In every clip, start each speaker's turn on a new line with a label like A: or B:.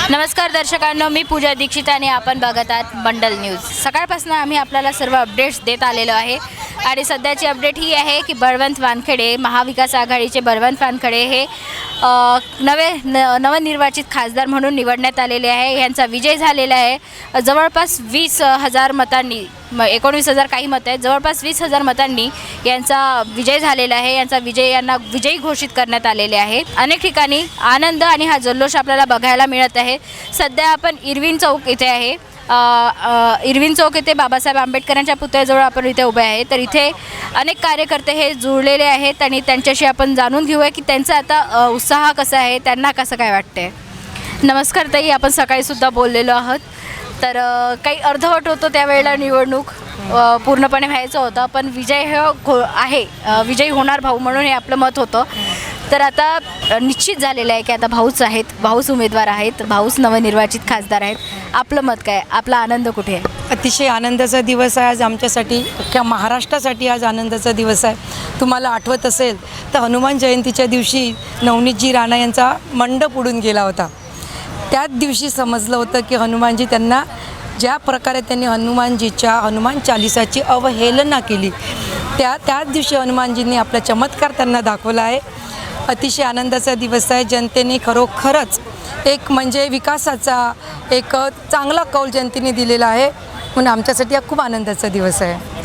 A: नमस्कार दर्शकांनो, मी पूजा दीक्षित आणि आपण बघत आहात बंडल न्यूज। सकाळपासून आम्ही आपल्याला सर्व अपडेट्स देत आलेलो आहे आणि सध्याची अपडेट ही आहे की बळवंत वानखेडे, महाविकास आघाडीचे बळवंत वानखेडे हे नवनिर्वाचित खासदार म्हणून निवडण्यात आलेले आहे। यांचा विजय झालेला आहे। जवळपास 20,000 मतांनी, 19,000 काही मत आहेत, जवळपास 20,000 मतांनी यांचा विजय झालेला आहे। यांना विजयी घोषित करण्यात आलेले आहे। अनेक ठिकाणी आनंद आणि हा जल्लोष आपल्याला बघायला मिळत आहे। सध्या आपण इरविन चौक इथे आहे। इरविन चौक येथे बाबासाहेब आंबेडकरांच्या पुतळ्याजवळ आपण इथे उभे आहे। तर इथे अनेक कार्यकर्ते हे जुळलेले आहेत आणि त्यांच्याशी आपण जाणून घेऊया की त्यांचा आता उत्साह कसा आहे, त्यांना कसं काय वाटतंय। नमस्कार ताई, आपण सकाळी सुद्धा बोललेलो आहोत। तर काही अर्धवट होतो त्यावेळेला, निवडणूक पूर्णपणे व्हायचं होतं, पण विजय आहे, विजयी होणार भाऊ म्हणून हे आपलं मत होतं। तर आता निश्चित झालेलं आहे की आता भाऊच आहेत, भाऊच उमेदवार आहेत, भाऊच नवनिर्वाचित खासदार आहेत। आपलं मत काय, आपला आनंद कुठे आहे?
B: अतिशय आनंदाचा दिवस आहे आज आमच्यासाठी, अख्ख्या महाराष्ट्रासाठी आज आनंदाचा दिवस आहे। तुम्हाला आठवत असेल तर हनुमान जयंतीच्या दिवशी नवनीतजी राणा यांचा मंडप उडून गेला होता। त्याच दिवशी समजलं होतं की हनुमानजी त्यांना ज्या प्रकारे त्यांनी हनुमान चालिसाची अवहेलना केली, त्याच दिवशी हनुमानजींनी आपला चमत्कार त्यांना दाखवला आहे। अतिशय आनंदाचा दिवस आहे। जनतेने खरोखरच एक म्हणजे विकासाचा एक चांगला कौल जनतेने दिलेला आहे, म्हणून आमच्यासाठी हा खूप आनंदाचा दिवस आहे।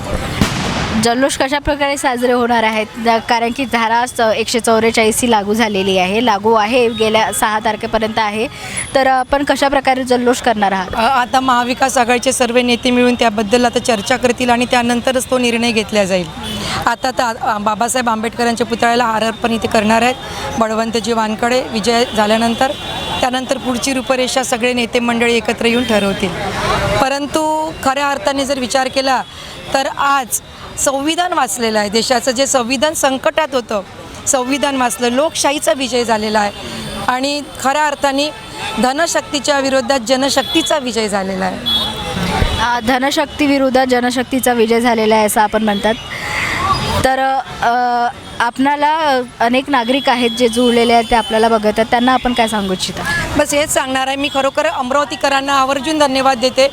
A: जल्लोष कशा प्रकारे साजरे होणार आहेत, कारण की धारा 144 ही लागू आहे, गेल्या 6 तारखेपर्यंत आहे। तर आपण कशा प्रकारे जल्लोष करणार आहात?
B: आता महाविकास आघाडीचे सर्व नेते मिळून त्याबद्दल आता चर्चा करतील आणि त्यानंतरच तो निर्णय घेतला जाईल। आता तर बाबासाहेब आंबेडकरांच्या पुतळ्याला हार अर्पण इथे करणार आहेत बळवंतजी वानखेडे विजय झाल्यानंतर। त्यानंतर पुढची रूपरेषा सगळे नेते मंडळी एकत्र येऊन ठरवतील। परंतु खऱ्या अर्थाने जर विचार केला तर आज संविधान वाचलेलं आहे। देशाचं जे संविधान संकटात होतं, संविधान वाचलं, लोकशाहीचा विजय झालेला आहे आणि खऱ्या अर्थाने धनशक्तीच्या विरोधात जनशक्तीचा विजय झालेला आहे।
A: धनशक्ती विरोधात जनशक्तीचा विजय झालेला आहे असं आपण म्हणतात। तर आपणाला अनेक नागरिक आहेत जे जुळलेले आहेत, ते आपल्याला बघत आहेत, त्यांना आपण काय सांगू इच्छिता?
B: बस हेच सांगणार आहे मी। खरोखर अमरावतीकरांना आवर्जून धन्यवाद देते।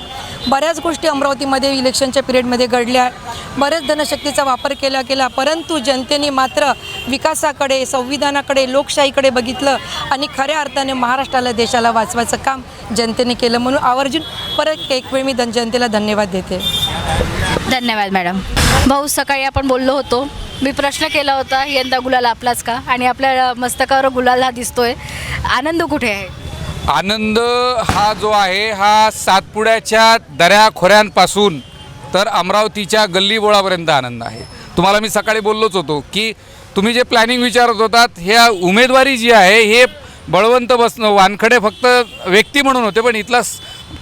B: बऱ्याच गोष्टी अमरावतीमध्ये इलेक्शनच्या पिरियडमध्ये घडल्या, बरेच धनशक्तीचा वापर केला, परंतु जनतेने मात्र विकासाकडे, संविधानाकडे, लोकशाहीकडे बघितलं आणि खऱ्या अर्थाने महाराष्ट्राला, देशाला वाचवायचं काम जनतेने केलं, म्हणून आवर्जून परत एक वेळ मी जनतेला धन्यवाद देते।
A: धन्यवाद मॅडम। भाऊ, सकाळी आपण बोललो होतो, मी प्रश्न केला होता यंदा गुलाल आपलाच का, आणि आपल्या मस्तकावर गुलाल हा दिसतोय, आनंद कुठे आहे?
C: आनंद हा जो आहे हा सातपुड्याच्या दऱ्याखोऱ्यांपासून तर अमरावतीच्या गल्लीबोळापर्यंत आनंद आहे। तुम्हाला मी सकाळी बोललोच होतो की तुम्ही जे प्लॅनिंग विचारत होतात, ह्या उमेदवारी जी आहे हे बळवंत वानखेडे फक्त व्यक्ती म्हणून होते, पण इथला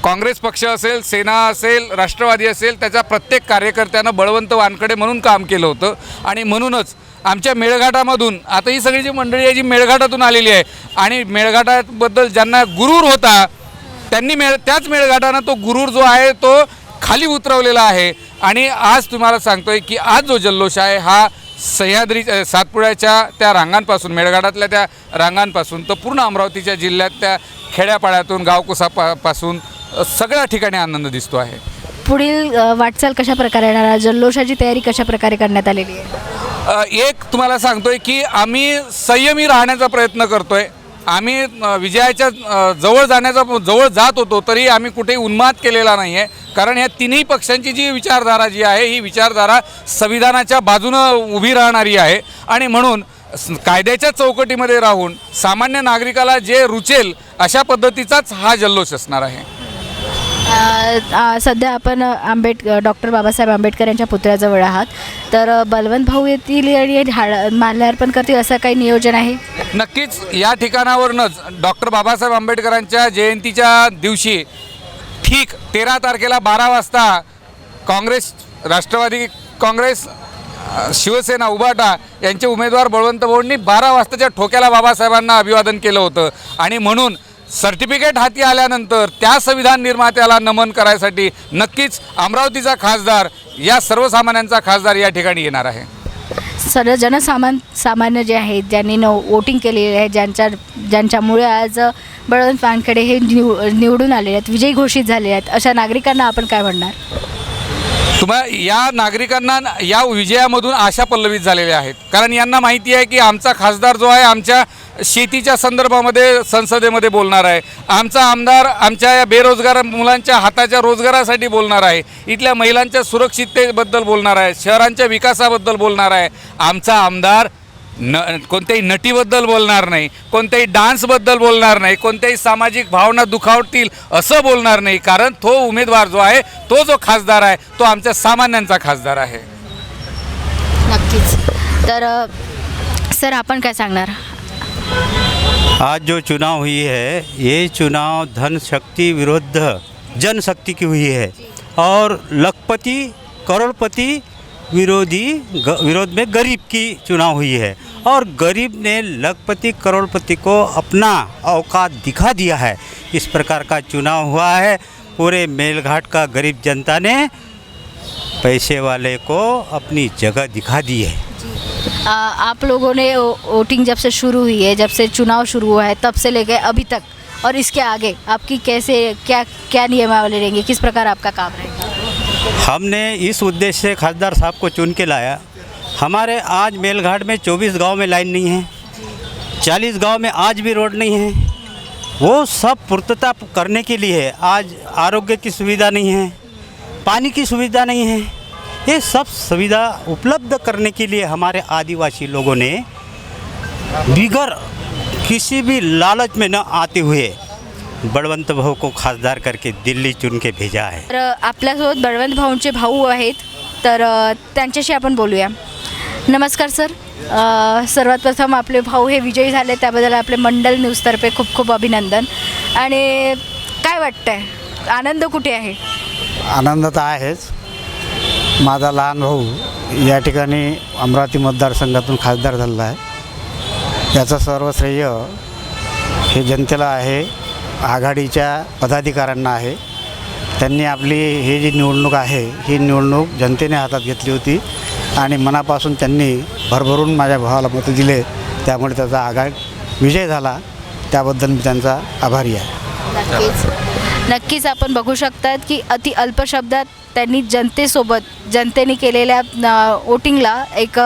C: काँग्रेस पक्ष असेल, सेना असेल, राष्ट्रवादी असेल, त्याच्या प्रत्येक कार्यकर्त्यानं बळवंत वानखेडे म्हणून काम केलं होतं। आणि म्हणूनच आमच्या मेळघाटामधून आता ही सगळी जी मंडळी आहे जी मेळघाटातून आलेली आहे आणि मेळघाटाबद्दल ज्यांना गुरूर होता त्यांनी त्याच मेळघाटानं तो गुरूर जो आहे तो खाली उतरवलेला आहे। आणि आज तुम्हाला सांगतोय की आज जो जल्लोष आहे हा सह्याद्री सातपुड्याच्या त्या रांगांपासून, मेळघाटातल्या त्या रांगांपासून तर पूर्ण अमरावतीच्या जिल्ह्यात त्या खेड्यापाड्यातून, गावकुसापासून सगळ्या ठिकाणी आनंद दिसतो आहे।
A: पुढील वाटचाल कशा प्रकारे येणार, जल्लोषाची तयारी कशा प्रकारे करण्यात आलेली आहे?
C: एक तुम्हाला सांगतोय की आम्ही संयमी राहण्याचा प्रयत्न करतोय। आम्ही विजयाच्या जवळ जात होतो तरी आम्ही कुठेही उन्माद केलेला नाही आहे, कारण ह्या तिन्ही पक्षांची जी विचारधारा जी आहे ही विचारधारा संविधानाच्या बाजूनं उभी राहणारी आहे आणि म्हणून कायद्याच्या चौकटीमध्ये राहून सामान्य नागरिकाला जे रुचेल अशा पद्धतीचाच हा जल्लोष असणार आहे।
A: सध्या आपण डॉक्टर बाबासाहेब आंबेडकर यांच्या पुतळ्याजवळ आहात, तर बळवंत भाऊ येतील आणि माल्यार्पण करतील असं काही नियोजन आहे?
C: नक्कीच या ठिकाणावरूनच डॉक्टर बाबासाहेब आंबेडकरांच्या जयंतीच्या दिवशी ठीक 13 तारखेला 12 वाजता काँग्रेस, राष्ट्रवादी काँग्रेस, शिवसेना, उभाटा यांचे उमेदवार बळवंत भाऊंनी 12 वाजताच्या ठोक्याला बाबासाहेबांना अभिवादन केलं होतं। आणि म्हणून सर्टिफिकेट हाती आल्यानंतर त्या संविधान निर्मात्याला नमन करायसाठी नक्कीच अमरावतीचा खासदार, या सर्वसामान्यांचा खासदार या ठिकाणी येणार आहे।
A: सामान्य जे आहेत, ज्यांनी वोटिंग केलेले आहे, ज्यांच्यामुळे आज बळवंत वानखेडे हे निवडून आलेले आहेत, विजयी घोषित झालेले आहेत, अशा नागरिकांना आपण काय म्हणणार?
C: या नागरिकांना या विजयामधून आशा पल्लवित झालेल्या आहेत, कारण यांना माहिती आहे की आमचा खासदार जो आहे आमच्या शेतीच्या संदर्भामध्ये संसदेमध्ये बोलणार आहे, आमचा आमदार आमच्या या बेरोजगार मुलांच्या हाताच्या रोजगारासाठी बोलणार आहे, इथल्या महिलांच्या सुरक्षिततेबद्दल बोलणार आहे, शहरांच्या विकासाबद्दल बोलणार आहे. आमचा आमदार कोणत्याही नटीबद्दल बोलणार नाही, कोणत्याही डान्सबद्दल बोलणार नाही, कोणत्याही सामाजिक भावना दुखावतील असं बोलणार नाही, कारण तो उमेदवार जो आहे, तो जो खासदार आहे, तो आमच्या सामान्यांचा खासदार आहे.
A: नक्कीच. तर सर आपण काय सांगणार?
D: आज जो चुनाव हुई है, ये चुनाव धन शक्ति विरुद्ध जनशक्ति की हुई है और लखपति करोड़पति विरोध में गरीब की चुनाव हुई है और गरीब ने लखपति करोड़पति को अपना औकात दिखा दिया है. इस प्रकार का चुनाव हुआ है. पूरे मेलघाट का गरीब जनता ने पैसे वाले को अपनी जगह दिखा दी है.
A: आप लोगों ने वोटिंग जब से शुरू हुई है, जब से चुनाव शुरू हुआ है, तब से लेकर अभी तक और इसके आगे आपकी कैसे क्या नियमावली रहेंगी, किस प्रकार आपका काम रहेगा?
D: हमने इस उद्देश्य से खासदार साहब को चुन के लाया. हमारे आज मेलघाट में 24 गांव में लाइन नहीं है, 40 गांव में आज भी रोड नहीं है. वो सब पूर्तता करने के लिए आज आरोग्य की सुविधा नहीं है, पानी की सुविधा नहीं है. ये सब सुविधा उपलब्ध करने के लिए हमारे आदिवासी लोगों ने बिगर किसी भी लालच में न आते हुए बळवंत भाऊ को खासदार करके दिल्ली चुन के भेजा है.
A: तर आपल्यासोबत बळवंत भाऊंचे भाऊ आहेत, तर त्यांच्याशी आपण बोलूया. नमस्कार सर. सर्वात प्रथम आपले भाऊ हे विजयी झाले, त्याबद्दल आपले मंडल न्यूजतर्फे खूप खूप अभिनंदन. आणि काय वाटतंय, आनंद कुठे आहे?
E: आनंद तर आहेच. माझा लहान भाऊ या ठिकाणी अमरावती मतदारसंघातून खासदार झालेला आहे. याचं सर्व श्रेय हे जनतेला आहे, आघाडीच्या पदाधिकाऱ्यांना आहे. त्यांनी आपली ही जी निवडणूक आहे, ही निवडणूक जनतेने हातात घेतली होती आणि मनापासून त्यांनी भरभरून माझ्या भावाला मतं दिले, त्यामुळे त्याचा आघाड विजय झाला. त्याबद्दल मी त्यांचा आभारी आहे.
A: नक्कीच आपण बघू शकतात की अति अल्प शब्दात त्यांनी जनतेने केलेल्या वोटिंगला एक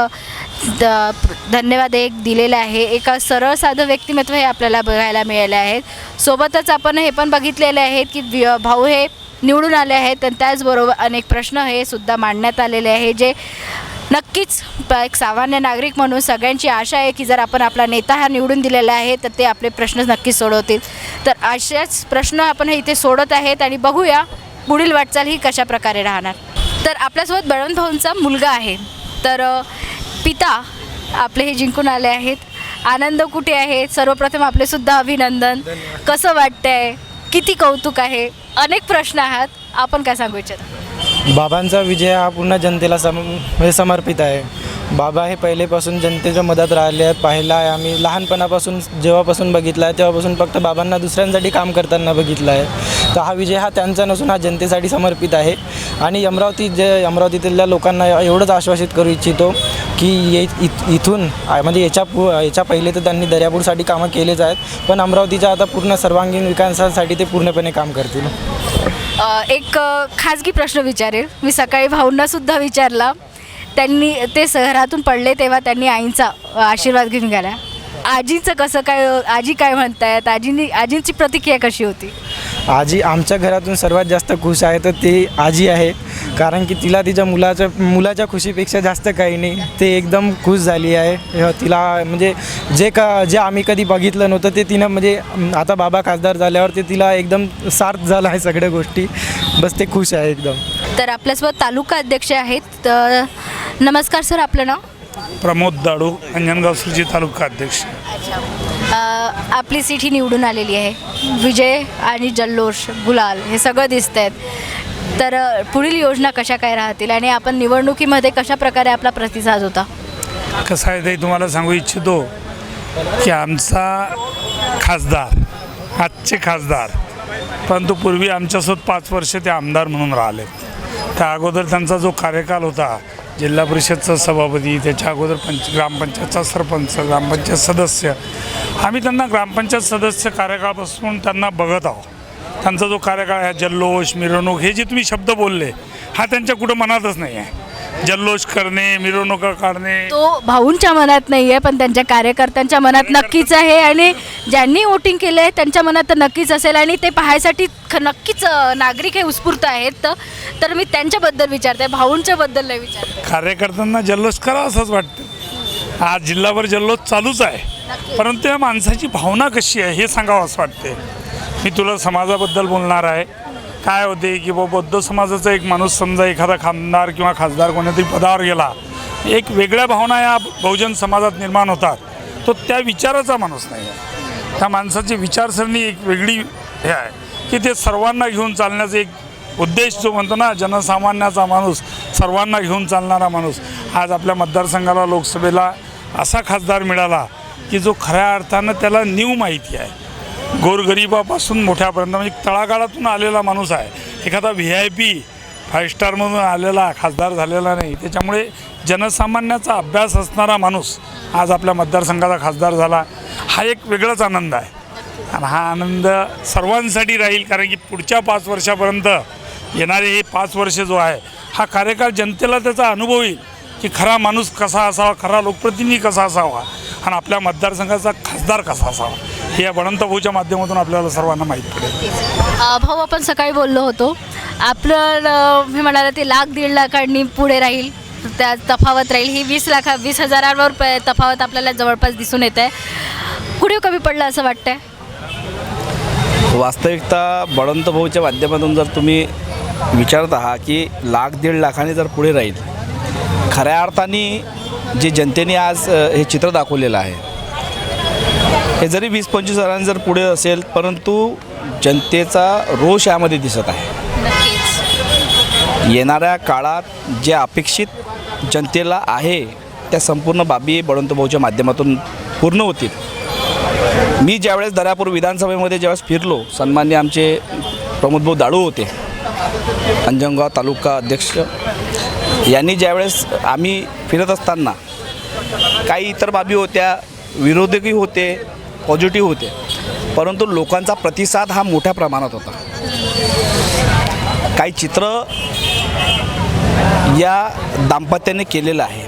A: धन्यवाद दिलेला आहे. एका सरळ साधं व्यक्तिमत्व हे आपल्याला बघायला मिळाले आहेत. सोबतच आपण हे पण बघितलेले आहेत की भाऊ हे निवडून आले आहेत आणि त्याचबरोबर अनेक प्रश्न हे सुद्धा मांडण्यात आलेले आहे, जे नक्कीच एक सामान्य नागरिक म्हणून सगळ्यांची आशा आहे की जर आपण आपला नेता हा निवडून दिलेला आहे तर ते आपले प्रश्न नक्कीच सोडवतील. तर अशाच प्रश्न आपण हे इथे सोडत आहेत आणि बघूया पुढील वाटचाल ही कशा प्रकारे राहणार. तर आपल्यासोबत बळवंत भाऊंचा मुलगा आहे, तर पिता आपले हे जिंकून आले आहेत. आनंद कुठे आहे? सर्वप्रथम आपले सुद्धा अभिनंदन. कसं वाटतंय? किती कौतुक आहे? अनेक प्रश्न आहात, आपण काय सांगू इच्छिता?
F: बाबांचा विजय हा पूर्ण जनतेला समर्पित आहे. बाबा हे पहिलेपासून जनतेच्या मदत राहिले आहेत, पाहिला आहे आम्ही. लहानपणापासून जेव्हापासून बघितला आहे तेव्हापासून फक्त बाबांना दुसऱ्यांसाठी काम करताना बघितलं आहे. तर हा विजय हा त्यांचा नसून हा जनतेसाठी समर्पित आहे. आणि अमरावतीतल्या लोकांना एवढंच आश्वासित करू इच्छितो की इथून म्हणजे याच्या पहिले तर त्यांनी दर्यापूरसाठी कामं केलेच आहेत, पण अमरावतीच्या आता पूर्ण सर्वांगीण विकासासाठी ते पूर्णपणे काम करतील.
A: एक खाजगी प्रश्न विचारेल. मी सकाळी भाऊंना सुद्धा विचारला. ते शहरातून पडले तेव्हा त्यांनी आईंचा आशीर्वाद घेऊन गेला. आजीचं कसं काय, आजी काय म्हणतायत, आजींची प्रतिक्रिया कशी होती?
F: आजी आमच्या घरातून सर्वात जास्त खुश आहे तर ती आजी आहे, कारण की तिला तिच्या मुलाच्या खुशीपेक्षा जास्त काही नाही. ते एकदम खुश झाली आहे. तिला म्हणजे जे आम्ही कधी बघितलं नव्हतं ते तिनं म्हणजे आता बाबा खासदार झाल्यावर ते तिला एकदम सार्थ झालं आहे सगळ्या गोष्टी. बस ते खुश आहे एकदम.
A: तर आपल्यासोबत तालुका अध्यक्ष आहेत. तर नमस्कार सर, आपलं नाव?
G: प्रमोद दाडू, अंजनगाव सुरजी तालुका अध्यक्ष.
A: आपली सीट ही निवडून आलेली आहे. विजय आणि जल्लोष, गुलाल हे सगळं दिसत आहेत. तर पुढील योजना कशा काय राहतील आणि आपण निवडणुकीमध्ये कशा प्रकारे आपला प्रतिसाद होता?
G: कसं आहे ते तुम्हाला सांगू इच्छितो की आमचा खासदार, आजचे खासदार, परंतु पूर्वी आमच्यासोबत 5 वर्ष ते आमदार म्हणून राहिले. त्या अगोदर त्यांचा जो कार्यकाल होता जिल्हा परिषदचा सभापती, त्याच्या अगोदर ग्रामपंचायतचा सरपंच, ग्रामपंचायत सदस्य, आम्ही त्यांना ग्रामपंचायत सदस्य कार्यकाळापासून त्यांना बघत आहोत. त्यांचा जो कार्यकाळ आहे, जल्लोष, मिरवणूक, हे जे तुम्ही शब्द बोलले, हा त्यांच्या कुठं मनातच नाही आहे. जल्लोष करणे, मिरवणुका काढणे,
A: तो भाऊंच्या मनात नाही आहे, पण त्यांच्या कार्यकर्त्यांच्या मनात नक्कीच आहे. आणि ज्यांनी वोटिंग केलं आहे त्यांच्या मनात तर नक्कीच असेल. आणि ते पाहायसाठी नक्कीच नागरिक हे उत्स्फूर्त आहेत. तर मी त्यांच्याबद्दल विचारते, भाऊंच्याबद्दल नाही विचारते.
G: कार्यकर्त्यांना जल्लोष करावा असंच वाटतं. आज जिल्हाभर जल्लोष चालूच आहे, परंतु या माणसाची भावना कशी आहे हे सांगावं असं वाटते. मी तुला समाजाबद्दल बोलणार आहे. काय होते की बौद्ध समाजाचा एक माणूस, समजा एखादा खासदार किंवा खासदार कोणत्यातरी पदावर गेला, एक वेगळ्या भावना या बहुजन समाजात निर्माण होतात. तो त्या विचाराचा माणूस नाही आहे. त्या माणसाची विचारसरणी एक वेगळी हे आहे की ते सर्वांना घेऊन चालण्याचा एक उद्देश जो म्हणतो ना, जनसामान्याचा माणूस, सर्वांना घेऊन चालणारा माणूस. आज आपल्या मतदारसंघाला लोकसभेला असा खासदार मिळाला की जो खऱ्या अर्थानं त्याला नीव माहिती आहे. गोरगरिबापासून मोठ्यापर्यंत म्हणजे तळागाळातून आलेला माणूस आहे. एखादा VIP 5 स्टारमधून आलेला खासदार झालेला नाही. त्याच्यामुळे जनसामान्याचा अभ्यास असणारा माणूस आज आपल्या मतदारसंघाचा खासदार झाला, हा एक वेगळाच आनंद आहे. आणि हा आनंद सर्वांसाठी राहील, कारण की पुढच्या 5 वर्षापर्यंत येणारे हे 5 वर्ष जो आहे, हा कार्यकाळ जनतेला त्याचा अनुभव येईल की खरा माणूस कसा असावा, खरा लोकप्रतिनिधी कसा असावा आणि आपल्या मतदारसंघाचा खासदार कसा असावा, हे या बळवंत भाऊच्या माध्यमातून आपल्याला सर्वांना माहीत पडेल.
A: भाऊ, आपण सकाळी बोललो होतो, आपलं मी म्हणाला ते 1,00,000-1.5 लाखांनी पुढे राहील, त्या तफावत राहील. ही 20,000-20,000वर तफावत आपल्याला जवळपास दिसून येत आहे. कुठे कमी पडलं असं वाटतंय?
H: वास्तविकता बळवंत भाऊच्या माध्यमातून जर तुम्ही विचारत आहात की 1,00,000-1.5 लाखांनी जर पुढे राहील, खऱ्या अर्थाने जे जनतेने आज हे चित्र दाखवलेलं आहे, हे जरी 20-25 हजारांनी जर पुढे असेल, परंतु जनतेचा रोष यामध्ये दिसत आहे.
A: नक्कीच
H: येणाऱ्या काळात जे अपेक्षित जनतेला आहे त्या संपूर्ण बाबी बळवंत भाऊच्या माध्यमातून पूर्ण होतील. मी ज्यावेळेस दर्यापूर विधानसभेमध्ये ज्यावेळेस फिरलो, सन्मान्य आमचे प्रमोदभाऊ दाळू होते, अंजनगाव तालुका अध्यक्ष, यांनी ज्यावेळेस आम्ही फिरत असताना काही इतर बाबी होत्या, विरोधकही होते, पॉझिटिव्ह होते, परंतु लोकांचा प्रतिसाद हा मोठ्या प्रमाणात होता. काही चित्र या दाम्पत्याने केलेलं आहे,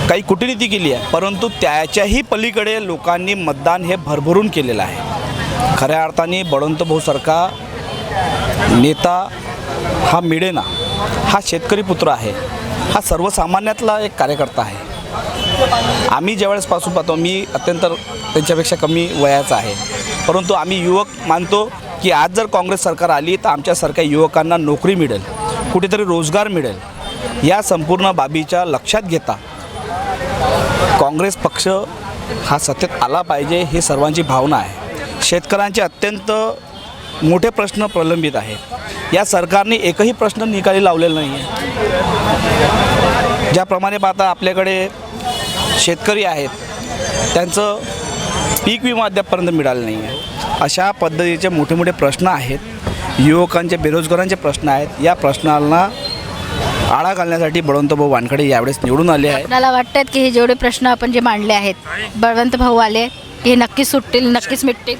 H: काही कुटनीती केली आहे, परंतु त्याच्याही पलीकडे लोकांनी मतदान हे भरभरून केलेलं आहे. खऱ्या अर्थाने बळवंत भाऊसारखा नेता हा मिळेना. हा शेतकरी पुत्र आहे, हा सर्वसामान्यातला एक कार्यकर्ता आहे. आम्ही ज्यावेळेसपासून पाहतो, मी अत्यंत त्यांच्यापेक्षा कमी वयाचा आहे, परंतु आम्ही युवक मानतो की आज जर काँग्रेस सरकार आली तर आमच्यासारख्या युवकांना नोकरी मिळेल, कुठेतरी रोजगार मिळेल. या संपूर्ण बाबीच्या लक्षात घेता काँग्रेस पक्ष हा सत्तेत आला पाहिजे, ही सर्वांची भावना आहे. शेतकऱ्यांचे अत्यंत मोठे प्रश्न प्रलंबित आहेत. या सरकारने एकही प्रश्न निकाली लावलेला नाही आहे. ज्याप्रमाणे पाहता आपल्याकडे शेतकरी आहेत, त्यांचं पीक विमा अद्यापपर्यंत मिळालं नाही आहे. अशा पद्धतीचे मोठे मोठे प्रश्न आहेत, युवकांचे, बेरोजगारांचे प्रश्न आहेत. या प्रश्नांना आळा घालण्यासाठी बळवंत भाऊ वानखडे यावेळेस निवडून आले आहेत.
A: मला वाटतात की हे जेवढे प्रश्न आपण जे मांडले आहेत, बळवंत भाऊ आले हे नक्कीच सुटतील, नक्कीच मिटतील.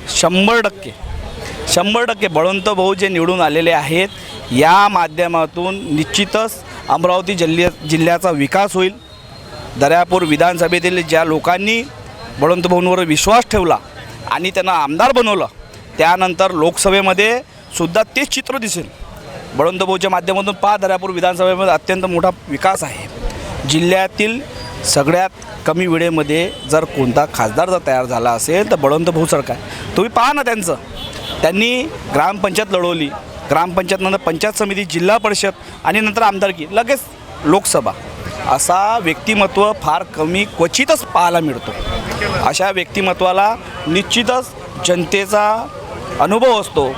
H: 100% बळवंत भाऊ जे निवडून आलेले आहेत, या माध्यमातून निश्चितच अमरावती जिल्ह्याचा विकास होईल. दर्यापूर विधानसभेतील ज्या लोकांनी बळवंत भाऊंवर विश्वास ठेवला आणि त्यांना आमदार बनवलं, त्यानंतर लोकसभेमध्ये सुद्धा तेच चित्र दिसेल. बळवंत भाऊच्या माध्यमातून दर्यापूर विधानसभेमध्ये अत्यंत मोठा विकास आहे. जिल्ह्यातील सगळ्यात कमी वेळेमध्ये जर कोणता खासदार जर तयार झाला असेल तर बळवंत भाऊ सरकार. तुम्ही पहा ना, त्यांनी ग्रामपंचायत लढवली, ग्रामपंचायतनंतर पंचायत समिती, जिल्हा परिषद आणि नंतर आमदारकी, लगेच लोकसभा. असा व्यक्तिमत्व फार कमी क्वचितच पाहायला मिळतो. अशा व्यक्तिमत्वाला निश्चितच जनतेचा अनुभव असतो,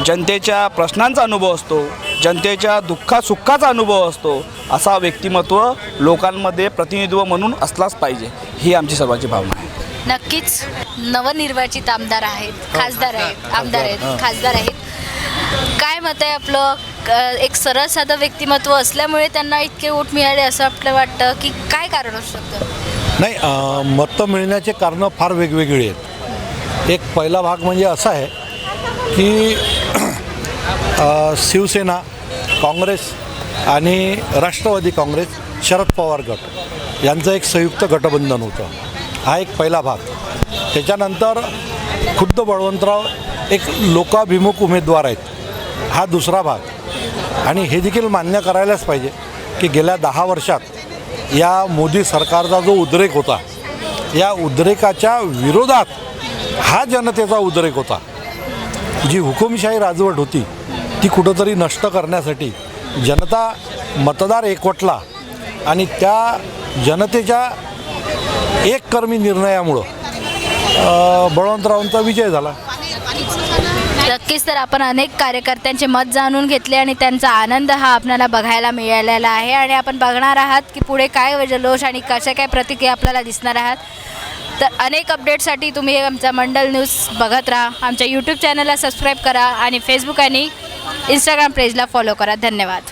H: जनतेच्या प्रश्नांचा अनुभव असतो, जनतेच्या दुःखासुखाचा अनुभव असतो. असा व्यक्तिमत्व लोकांमध्ये प्रतिनिधित्व म्हणून असलाच पाहिजे, ही आमची सर्वांची भावना आहे.
A: नक्कीच खासदार आहेत, आमदार आहेत, खासदार आहेत. काय मत आहे आपलं? एक सरळ साधं व्यक्तिमत्व असल्यामुळे त्यांना इतके वोट मिळाले असं आपलं वाटतं की काय कारण असू शकतं?
I: नाही, मतं मिळण्याचे कारणं फार वेगवेगळी आहेत. एक पहिला भाग म्हणजे असा आहे की शिवसेना, काँग्रेस आणि राष्ट्रवादी काँग्रेस, शरद पवार गट यांचं एक संयुक्त गठबंधन होतं. हा एक पहिला भाग. त्याच्यानंतर खुद्द बळवंतराव एक लोकाभिमुख उमेदवार आहेत, हा दुसरा भाग. आणि हे देखील मान्य करायलाच पाहिजे की गेल्या 10 वर्षात या मोदी सरकारचा जो उद्रेक होता, या उद्रेकाच्या विरोधात हा जनतेचा उद्रेक होता. जी हुकुमशाही राजवट होती ती कुठंतरी नष्ट करण्यासाठी जनता मतदार एकवटला आणि त्या जनतेच्या एककर्मी निर्णयामुळं बळवंतरावांचा विजय झाला.
A: नक्कीच. तर आपण अनेक कार्यकर्त्यांचे मत जाणून घेतले आणि त्यांचा आनंद हा आपल्याला बघायला मिळालेला आहे आणि आपण बघणार आहात की पुढे काय जल्लोष आणि कशा काय प्रतिक्रिया आपल्याला दिसणार आहात. तर अनेक अपडेटसाठी तुम्ही आमचा मंडल न्यूज बघत राहा. आमच्या यूट्यूब चॅनलला सबस्क्राईब करा आणि फेसबुक आणि इंस्टाग्राम पेजला फॉलो करा. धन्यवाद.